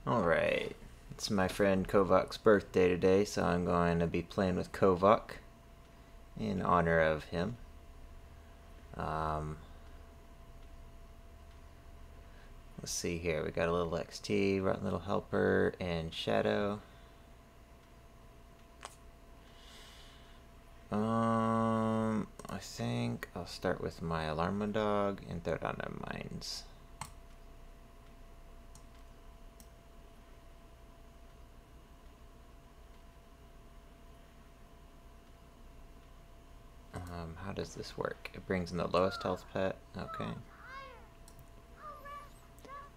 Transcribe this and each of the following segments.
Alright, it's my friend Kovak's birthday today, so I'm going to be playing with Kovak in honor of him. Let's see here, we got a little XT, Rotten Little Helper, and Shadow. I think I'll start with my Alarmo Dog and throw down a Mines. How does this work? It brings in the lowest health pet. Okay.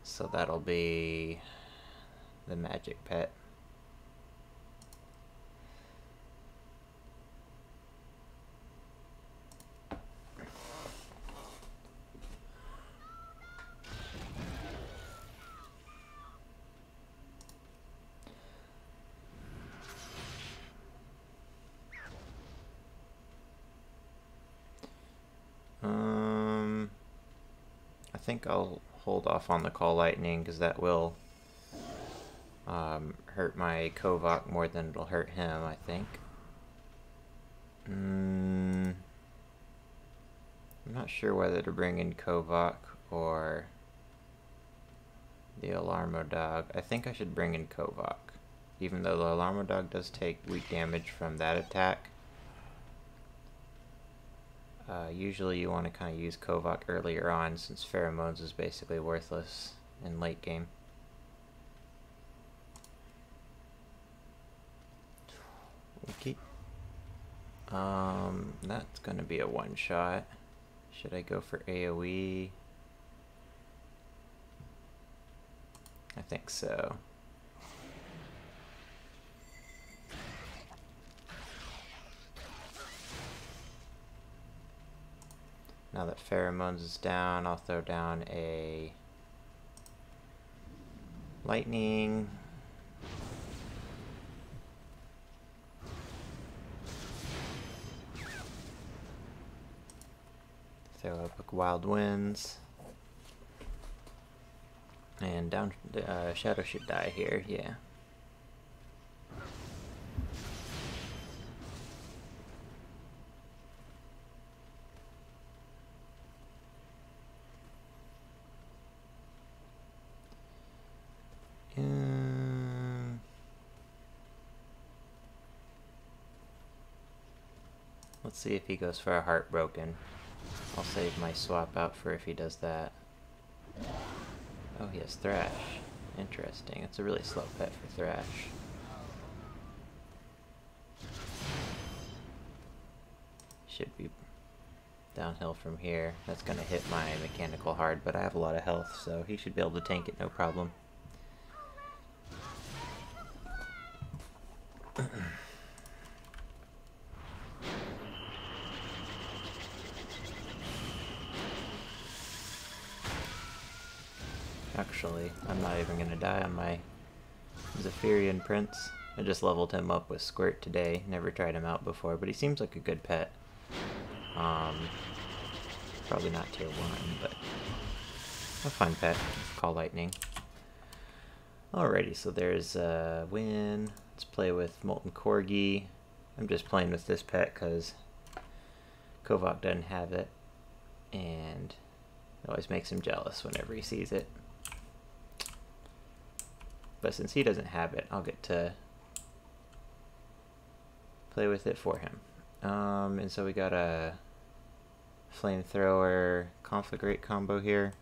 So that'll be the magic pet. I think I'll hold off on the Call Lightning because that will hurt my Kovak more than it'll hurt him, I think. I'm not sure whether to bring in Kovak or the Alarmo Dog. I think I should bring in Kovak, even though the Alarmo Dog does take weak damage from that attack. Usually you want to kind of use Kovak earlier on, since Pheromones is basically worthless in late game. Okay. That's going to be a one-shot. Should I go for AoE? I think so. Now that Pheromones is down, I'll throw down a Lightning. Throw up a Wild Winds. And down, Shadow should die here, yeah. Let's see if he goes for a Heartbroken. I'll save my swap out for if he does that. Oh, he has Thrash. Interesting. It's a really slow pet for Thrash. Should be downhill from here. That's going to hit my mechanical hard, but I have a lot of health, so he should be able to tank it no problem. Actually, I'm not even going to die on my Zephyrian Prince. I just leveled him up with Squirt today. Never tried him out before, but he seems like a good pet. Probably not tier 1, but a fun pet. Call Lightning. Alrighty, so there's Win. Let's play with Molten Corgi. I'm just playing with this pet because Kovak doesn't have it, and it always makes him jealous whenever he sees it. But since he doesn't have it, I'll get to play with it for him. And so we got a Flamethrower Conflagrate combo here.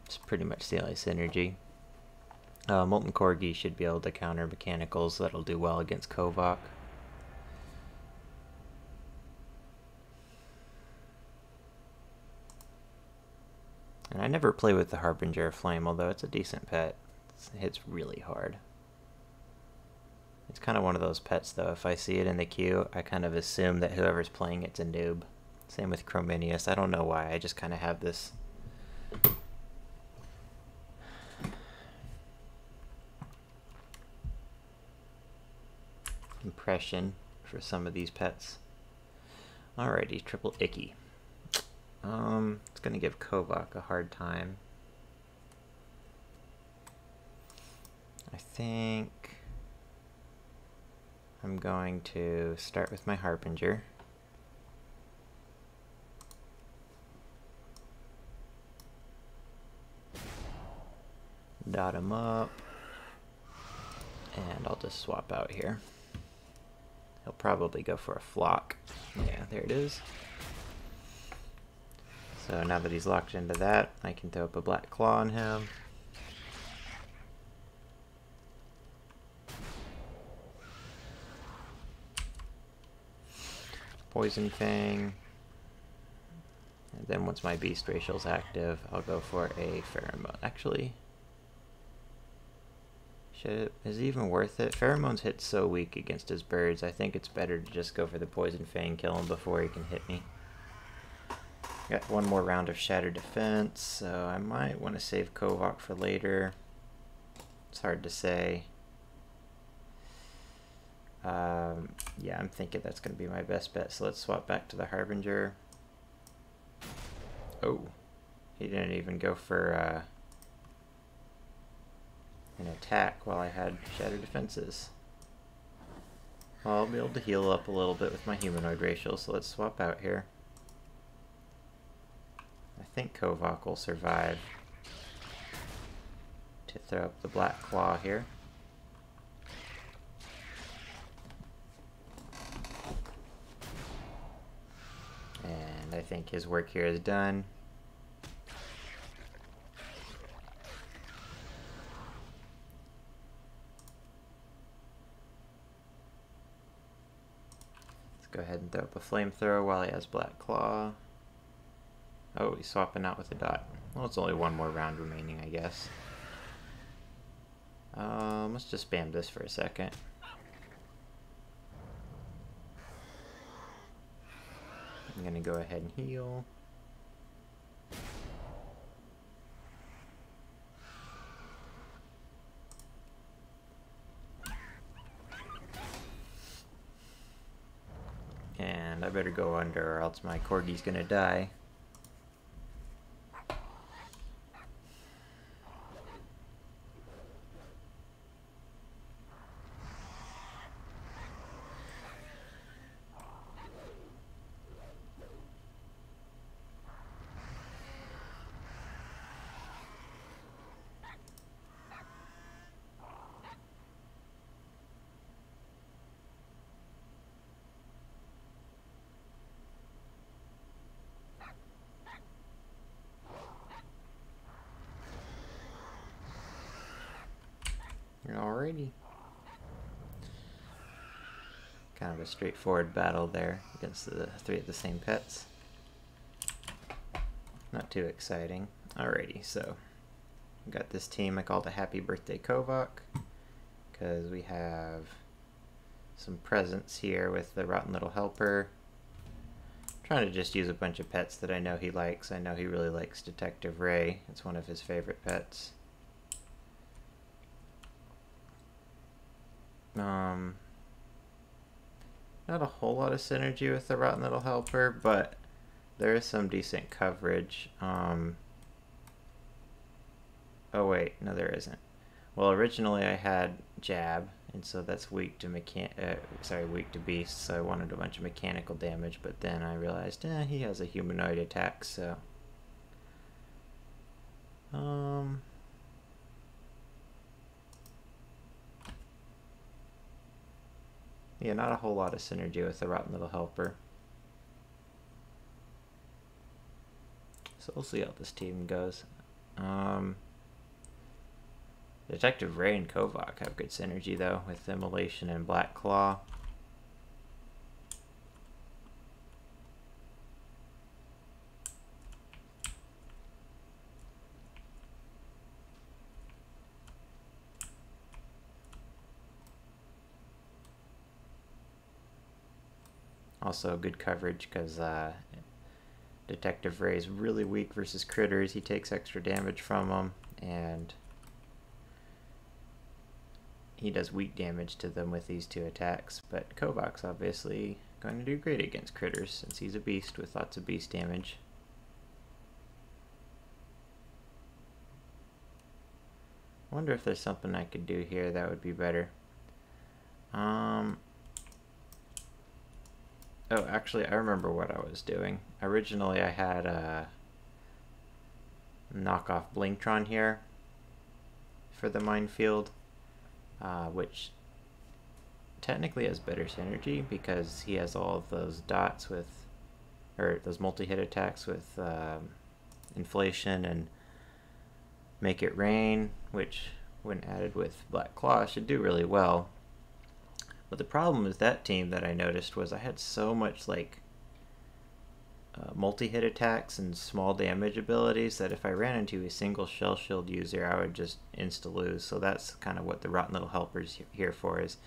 It's pretty much the only synergy. Molten Corgi should be able to counter mechanicals, so that'll do well against Kovak. And I never play with the Harbinger of Flame, although it's a decent pet. It hits really hard. It's kind of one of those pets, though. If I see it in the queue, I kind of assume that whoever's playing it's a noob. Same with Chrominius. I don't know why. I just kind of have this impression for some of these pets. Alrighty, triple Icky. It's gonna give Kovak a hard time. I think I'm going to start with my Harbinger. Dot him up. And I'll just swap out here. He'll probably go for a flock. Yeah, there it is. So now that he's locked into that, I can throw up a black claw on him. Poison Fang. And then once my Beast Racial's active, I'll go for a Pheromone. Actually, is it even worth it? Pheromones hit so weak against his birds. I think it's better to just go for the Poison Fang, kill him before he can hit me. Got one more round of Shattered Defense, so I might want to save Kovok for later. It's hard to say. Yeah, I'm thinking that's going to be my best bet, so let's swap back to the Harbinger. Oh, he didn't even go for an attack while I had Shattered Defenses. Well, I'll be able to heal up a little bit with my Humanoid Racial, so let's swap out here. I think Kovok will survive to throw up the Black Claw here. And I think his work here is done. Let's go ahead and throw up a Flamethrower while he has Black Claw. Oh, he's swapping out with a dot. Well, it's only one more round remaining, I guess. Let's just spam this for a second. I'm gonna go ahead and heal. And I better go under or else my Corgi's gonna die. Alrighty. Kind of a straightforward battle there against the three of the same pets. Not too exciting. Alrighty, so we got this team I called a Happy Birthday Kovok because we have some presents here with the Rotten Little Helper. Trying to just use a bunch of pets that I know he likes. I know he really likes Detective Ray. It's one of his favorite pets. Not a whole lot of synergy with the Rotten Little Helper, but there is some decent coverage. Oh wait, no there isn't. Well, originally I had Jab, and so that's weak to weak to beasts, so I wanted a bunch of mechanical damage, but then I realized, he has a humanoid attack, so yeah, not a whole lot of synergy with the Rotten Little Helper. So we'll see how this team goes. Detective Ray and Kovok have good synergy though, with Immolation and Black Claw. Also good coverage because Detective Ray is really weak versus critters. He takes extra damage from them, and he does weak damage to them with these two attacks. But Kovok's obviously going to do great against critters since he's a beast with lots of beast damage. wonder if there's something I could do here that would be better. Oh, actually, I remember what I was doing. Originally, I had a knockoff Blinktron here for the minefield, which technically has better synergy because he has all of those dots with, or those multi-hit attacks with inflation and make it rain, which when added with Black Claw should do really well. But the problem with that team that I noticed was I had so much like multi-hit attacks and small damage abilities that if I ran into a single Shell Shield user, I would just insta-lose. So that's kind of what the Rotten Little Helper's here for, is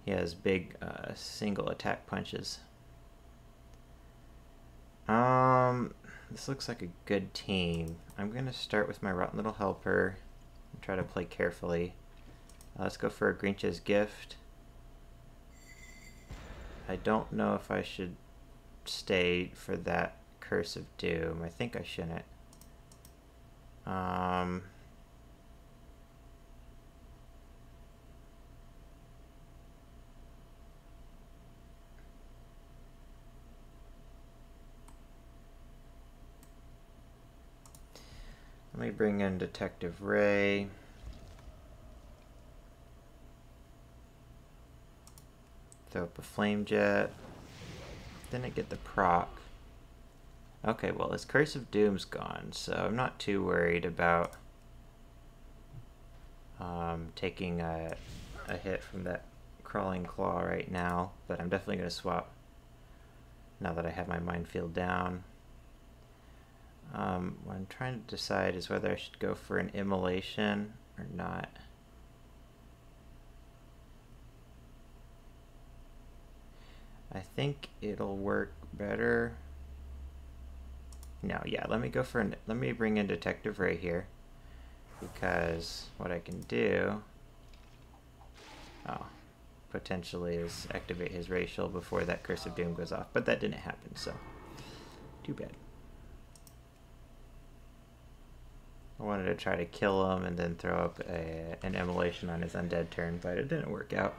he has big single attack punches. This looks like a good team. I'm going to start with my Rotten Little Helper and try to play carefully. Let's go for a Grinch's Gift. I don't know if I should stay for that Curse of Doom. I think I shouldn't. Let me bring in Detective Ray. Throw up a Flame Jet. Didn't get the proc. Okay, well, his Curse of Doom's gone, so I'm not too worried about taking a hit from that Crawling Claw right now, but I'm definitely going to swap now that I have my minefield down. What I'm trying to decide is whether I should go for an Immolation or not. I think it'll work better. No, yeah, let me bring in Detective Ray here, because what I can do, potentially is activate his Ray Shield before that Curse of Doom goes off, but that didn't happen, so too bad. I wanted to try to kill him and then throw up an Immolation on his undead turn, but it didn't work out.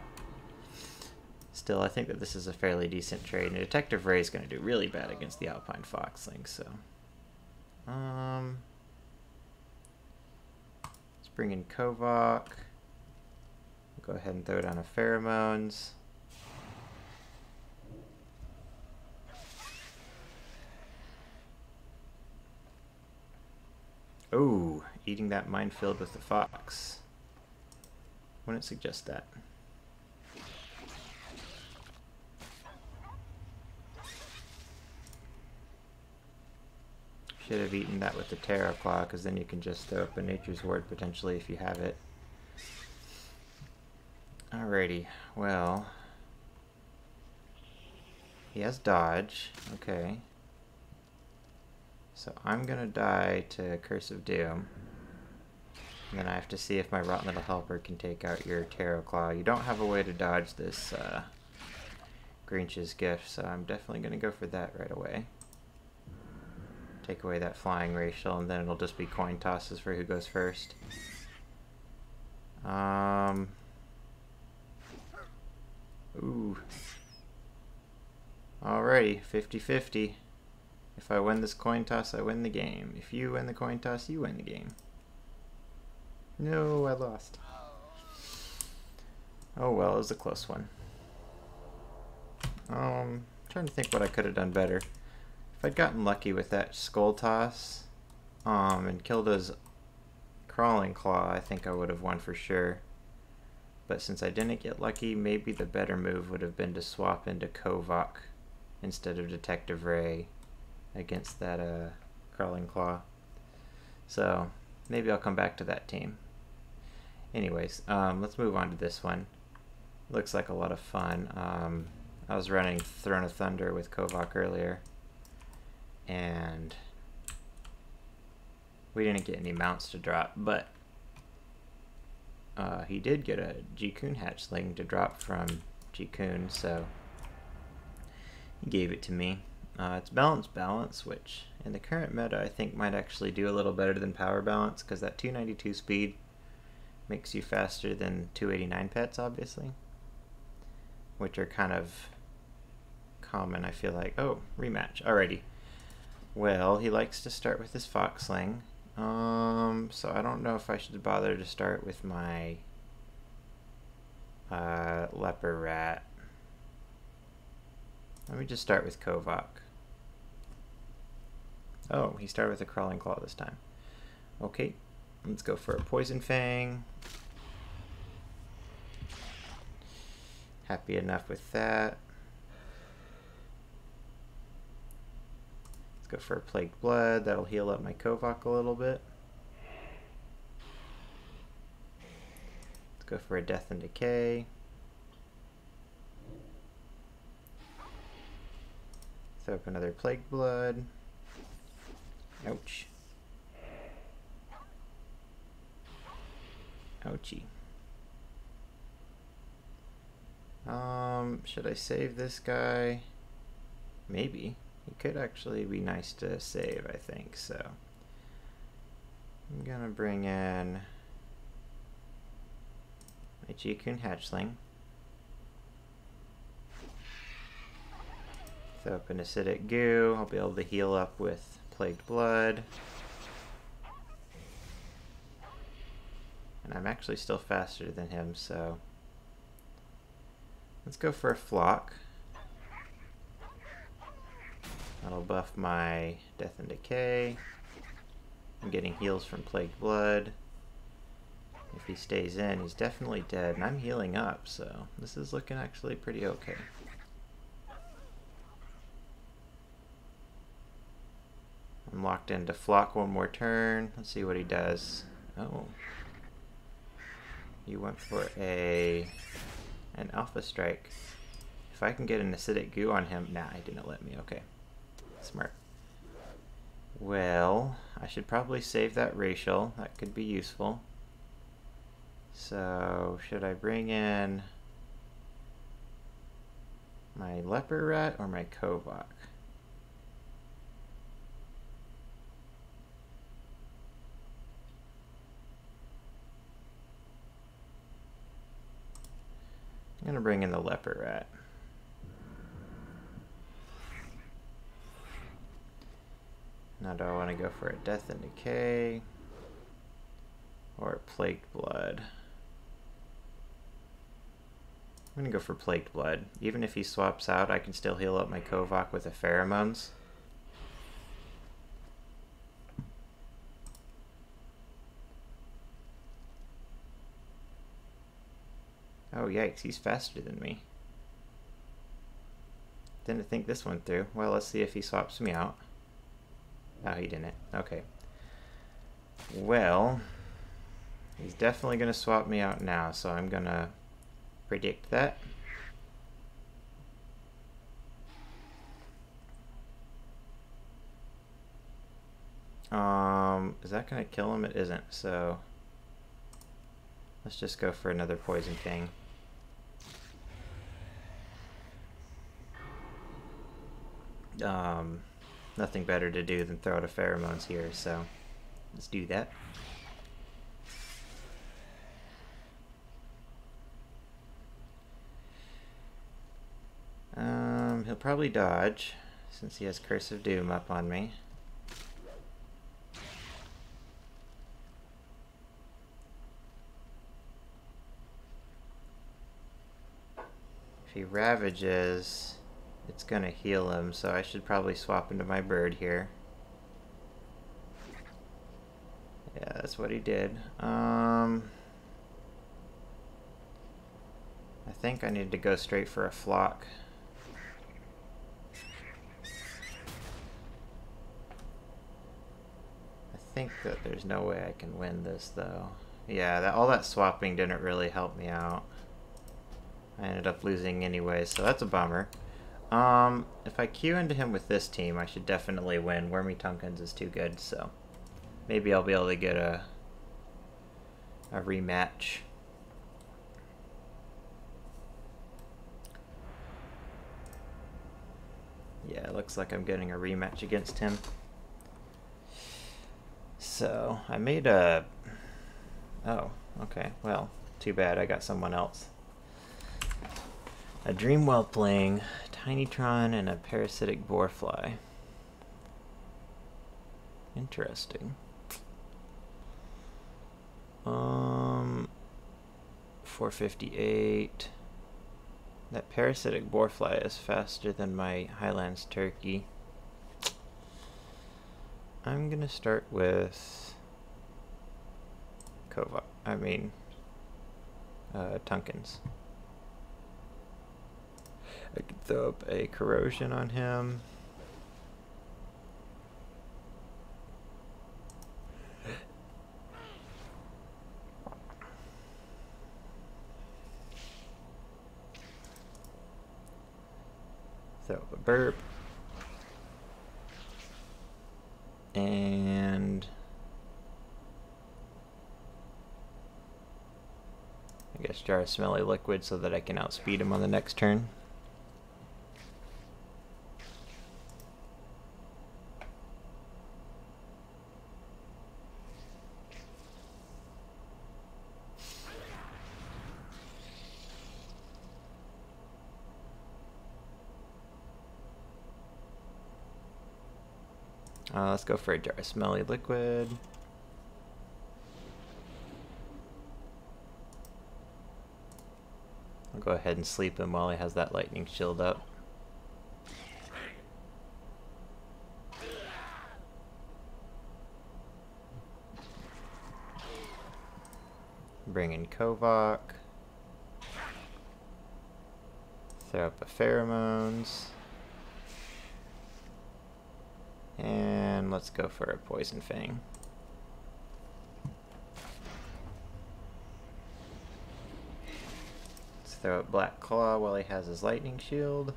Still, I think that this is a fairly decent trade, and Detective Ray is going to do really bad against the Alpine Foxling, so... let's bring in Kovok. Go ahead and throw down a Pheromones. Ooh, eating that minefield with the fox. Wouldn't suggest that. Should have eaten that with the Terra Claw, because then you can just throw up a Nature's Ward potentially if you have it. Alrighty, well... he has dodge, okay. So I'm gonna die to Curse of Doom. And then I have to see if my Rotten Little Helper can take out your Terra Claw. You don't have a way to dodge this Grinch's Gift, so I'm definitely gonna go for that right away. Take away that flying racial, and then it'll just be coin tosses for who goes first. Ooh. Alrighty, 50-50. If I win this coin toss, I win the game. If you win the coin toss, you win the game. No, I lost. Oh well, it was a close one. Trying to think what I could have done better. If I'd gotten lucky with that skull toss, and killed his Crawling Claw, I think I would have won for sure. But since I didn't get lucky, maybe the better move would have been to swap into Kovok instead of Detective Ray against that Crawling Claw. So maybe I'll come back to that team. Anyways, let's move on to this one. Looks like a lot of fun. I was running Throne of Thunder with Kovok earlier, and we didn't get any mounts to drop, but he did get a G-Kun hatchling to drop from G-Kun, so he gave it to me. It's balance, which in the current meta I think might actually do a little better than power balance, because that 292 speed makes you faster than 289 pets, obviously, which are kind of common, I feel like. Oh, rematch. Alrighty. Well, he likes to start with his foxling. So I don't know if I should bother to start with my leper rat. Let me just start with Kovok. Oh, he started with a crawling claw this time. Okay, let's go for a poison fang. Happy enough with that. Let's go for a plagued blood. That'll heal up my Kovok a little bit. Let's go for a death and decay. Throw up another plagued blood. Ouch. Ouchie. Should I save this guy? Maybe. It could actually be nice to save, I think, so. I'm gonna bring in my G-Coon hatchling. Throw up an acidic goo. I'll be able to heal up with plagued blood. And I'm actually still faster than him, so let's go for a flock. That'll buff my death and decay. I'm getting heals from plagued blood. If he stays in, he's definitely dead, and I'm healing up, so this is looking actually pretty okay. I'm locked into flock one more turn. Let's see what he does. Oh. You went for an alpha strike. If I can get an acidic goo on him, nah, he didn't let me. Okay, smart. Well, I should probably save that racial. That could be useful. So, should I bring in my leper rat or my Kovok? I'm gonna bring in the leper rat. Now do I want to go for a death and decay or a plagued blood? I'm gonna go for plagued blood. Even if he swaps out, I can still heal up my Kovok with the pheromones. Oh yikes, he's faster than me. Didn't think this one through. Well, let's see if he swaps me out. Oh, he didn't. Okay. Well, he's definitely going to swap me out now, so I'm going to predict that. Is that going to kill him? It isn't, so let's just go for another poison fang. Nothing better to do than throw out a pheromones here, so let's do that. He'll probably dodge since he has Curse of Doom up on me. If he ravages, it's gonna heal him, so I should probably swap into my bird here. Yeah, that's what he did. I think I need to go straight for a flock. I think that there's no way I can win this, though. Yeah, all that swapping didn't really help me out. I ended up losing anyway, so that's a bummer. If I queue into him with this team, I should definitely win. Wormy Tunkins is too good, so maybe I'll be able to get a rematch. Yeah, it looks like I'm getting a rematch against him. So, I made a... Oh, Okay, well, too bad, I got someone else. A dream whelpling, Tinytron, and a parasitic boarfly. Interesting. 458. That parasitic boarfly is faster than my Highlands turkey. I'm gonna start with Kovak. Tunkins. I could throw up a corrosion on him. Throw up a burp. And I guess jar of smelly liquid so that I can outspeed him on the next turn. Let's go for a jar of smelly liquid. I'll go ahead and sleep him while he has that lightning shield up. Bring in Kovok. Throw up a pheromones. And let's go for a poison fang. Let's throw up black claw while he has his lightning shield.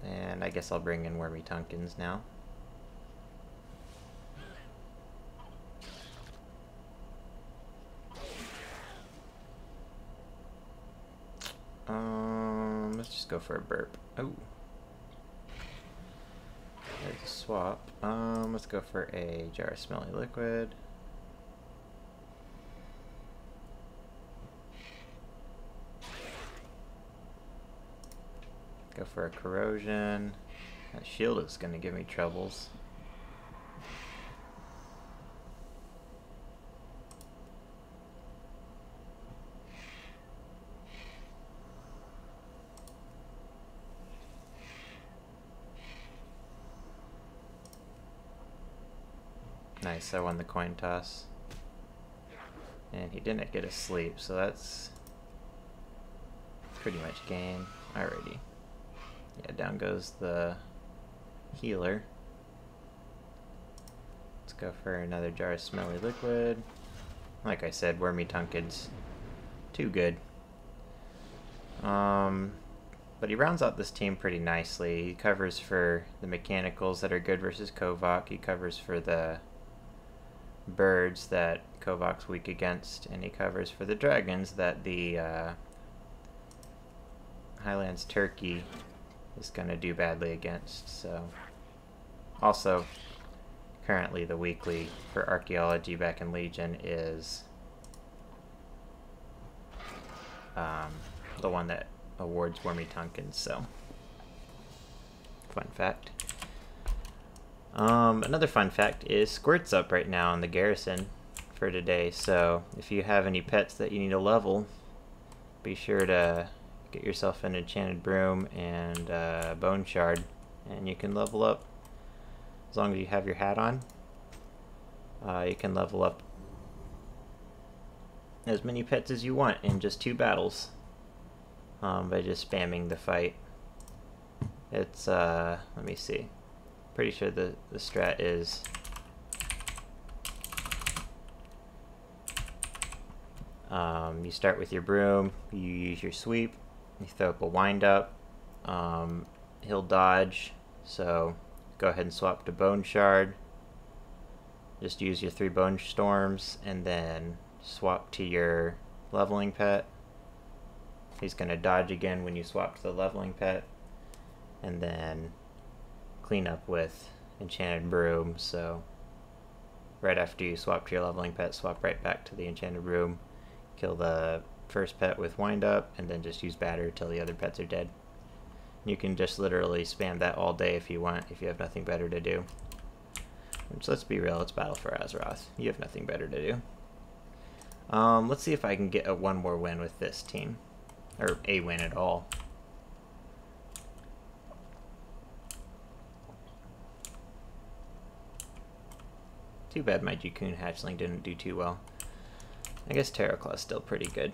And I guess I'll bring in Wormy Tunkins now. Let's just go for a burp. Oh. There's a swap. Let's go for a jar of smelly liquid. Go for a corrosion. That shield is going to give me troubles. Nice, I won the coin toss. And he didn't get a sleep, so that's pretty much game. Alrighty. Yeah, down goes the healer. Let's go for another jar of smelly liquid. Like I said, Wormy Tunkins, too good. But he rounds out this team pretty nicely. He covers for the mechanicals that are good versus Kovak. He covers for the birds that Kovak's weak against, and he covers for the dragons that the Highlands turkey is going to do badly against. So, also, currently the weekly for archaeology back in Legion is the one that awards Wormy Tunkins, so fun fact. Another fun fact is Squirt's up right now in the garrison for today, so if you have any pets that you need to level, be sure to get yourself an enchanted broom and bone shard, and you can level up. As long as you have your hat on, you can level up as many pets as you want in just 2 battles by just spamming the fight. It's, let me see. Pretty sure the strat is you start with your broom, you use your sweep, you throw up a wind up, he'll dodge, so go ahead and swap to bone shard, just use your 3 bone storms, and then swap to your leveling pet. He's going to dodge again when you swap to the leveling pet, and then clean up with Enchanted Broom. So right after you swap to your leveling pet, swap right back to the Enchanted Broom, kill the first pet with Wind Up, and then just use Batter till the other pets are dead. You can just literally spam that all day if you want, if you have nothing better to do. Which, let's be real, it's Battle for Azeroth. You have nothing better to do. Let's see if I can get one more win with this team. Or a win at all. Too bad my Jukun hatchling didn't do too well. I guess Terraclaw's still pretty good.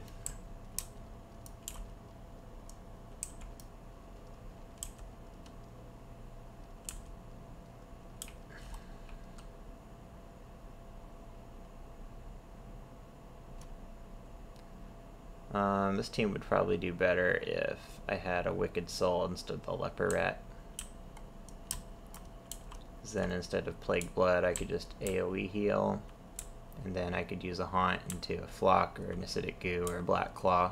This team would probably do better if I had a Wicked Soul instead of the Leper Rat. Then instead of Plague Blood, I could just AoE heal, and then I could use a Haunt into a Flock or an Acidic Goo or a Black Claw.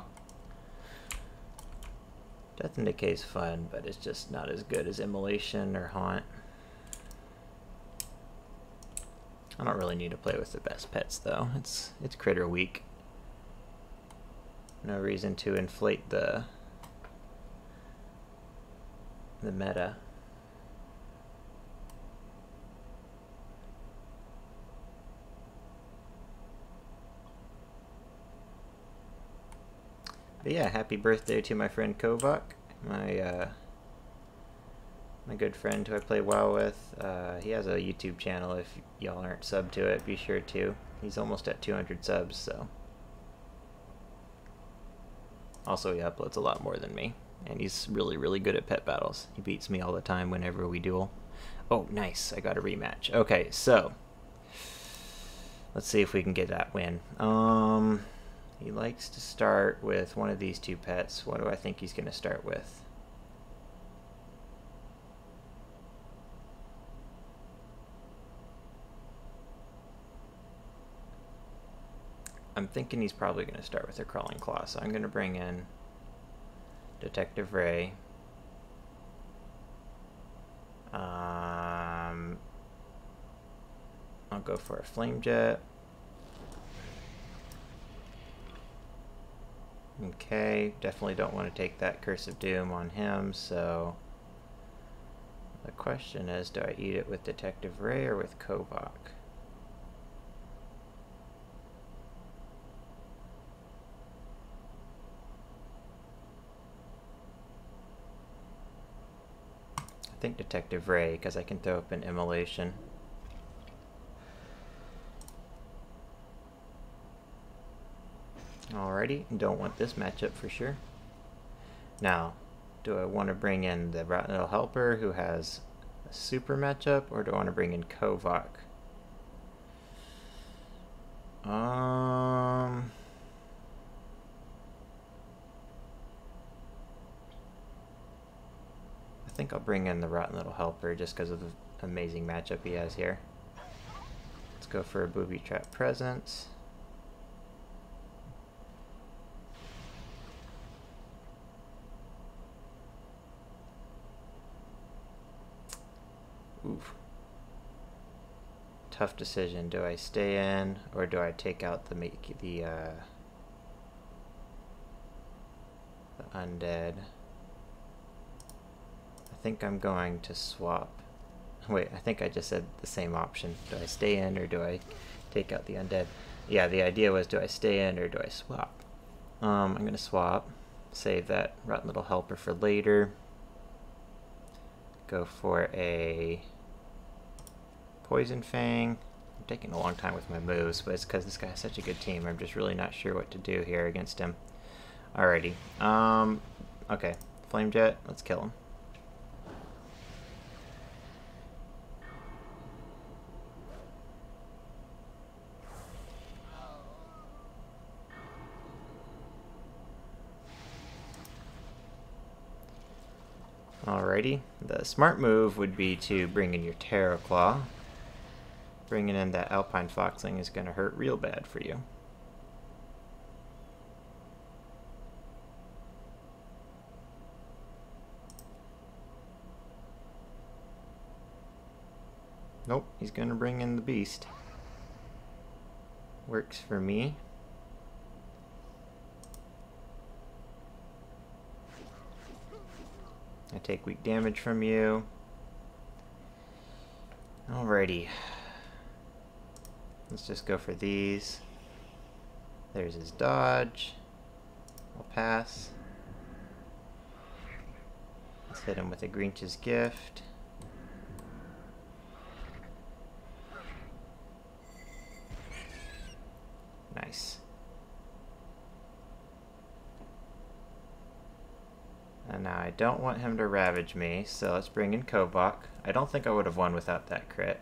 Death and Decay is fun, but it's just not as good as Immolation or Haunt. I don't really need to play with the best pets though. It's Critter Week. No reason to inflate the meta. But yeah, happy birthday to my friend Kovak, my good friend who I play WoW with. He has a YouTube channel. If y'all aren't subbed to it, be sure to. He's almost at 200 subs, so. Also, he uploads a lot more than me, and he's really, really good at pet battles. He beats me all the time whenever we duel. Oh, nice, I got a rematch. Okay, so, let's see if we can get that win. He likes to start with one of these two pets. What do I think he's going to start with? I'm thinking he's probably going to start with a Crawling Claw, so I'm going to bring in Detective Ray. I'll go for a Flame Jet. Okay, definitely don't want to take that Curse of Doom on him, so the question is, do I eat it with Detective Ray or with Kovok? I think Detective Ray, because I can throw up an Immolation. Alrighty, don't want this matchup for sure. Now, do I want to bring in the Rotten Little Helper who has a super matchup, or do I want to bring in Kovok? I think I'll bring in the Rotten Little Helper just because of the amazing matchup he has here. Let's go for a Booby Trap Presence. Oof. Tough decision. Do I stay in or do I take out the undead? I think I'm going to swap. Wait, I think I just said the same option. Do I stay in or do I take out the undead? Yeah, the idea was, do I stay in or do I swap? I'm going to swap. Save that Rotten Little Helper for later. Go for a Poison Fang. I'm taking a long time with my moves, but it's because this guy has such a good team. I'm just really not sure what to do here against him. Alrighty. Okay. Flame Jet. Let's kill him. Alrighty, the smart move would be to bring in your Terraclaw. Bringing in that Alpine Foxling is going to hurt real bad for you. Nope, he's gonna bring in the beast. Works for me. I take weak damage from you. Alrighty. Let's just go for these. There's his dodge. I'll pass. Let's hit him with a Grinch's Gift. Nice. And now I don't want him to ravage me, so let's bring in Kovok. I don't think I would have won without that crit.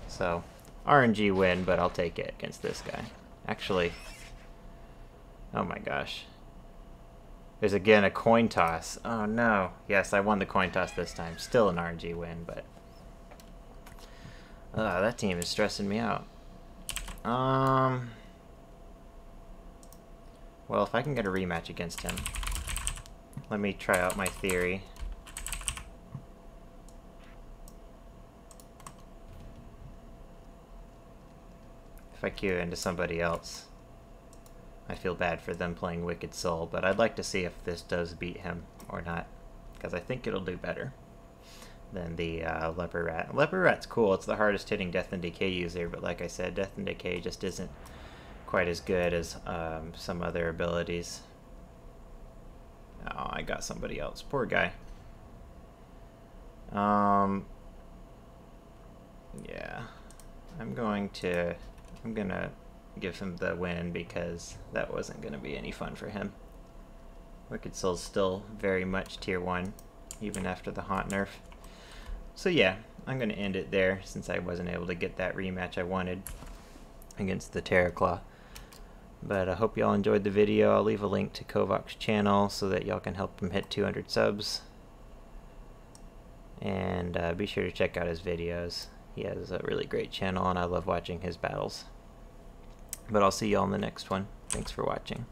So, RNG win, but I'll take it against this guy. Actually, oh my gosh. There's again a coin toss. Oh no. Yes, I won the coin toss this time. Still an RNG win, but that team is stressing me out. Well, if I can get a rematch against him, let me try out my theory. If I queue into somebody else, I feel bad for them playing Wicked Soul, but I'd like to see if this does beat him or not, because I think it'll do better than the Leper Rat. Leper Rat's cool. It's the hardest hitting Death and Decay user, but like I said, Death and Decay just isn't quite as good as some other abilities. Oh, I got somebody else. Poor guy. Yeah. I'm gonna give him the win because that wasn't gonna be any fun for him. Wicked Soul's still very much tier 1, even after the Haunt nerf. So yeah, I'm gonna end it there since I wasn't able to get that rematch I wanted against the Terraclaw. But I hope y'all enjoyed the video. I'll leave a link to Kovak's channel so that y'all can help him hit 200 subs. And be sure to check out his videos. He has a really great channel and I love watching his battles. But I'll see y'all in the next one. Thanks for watching.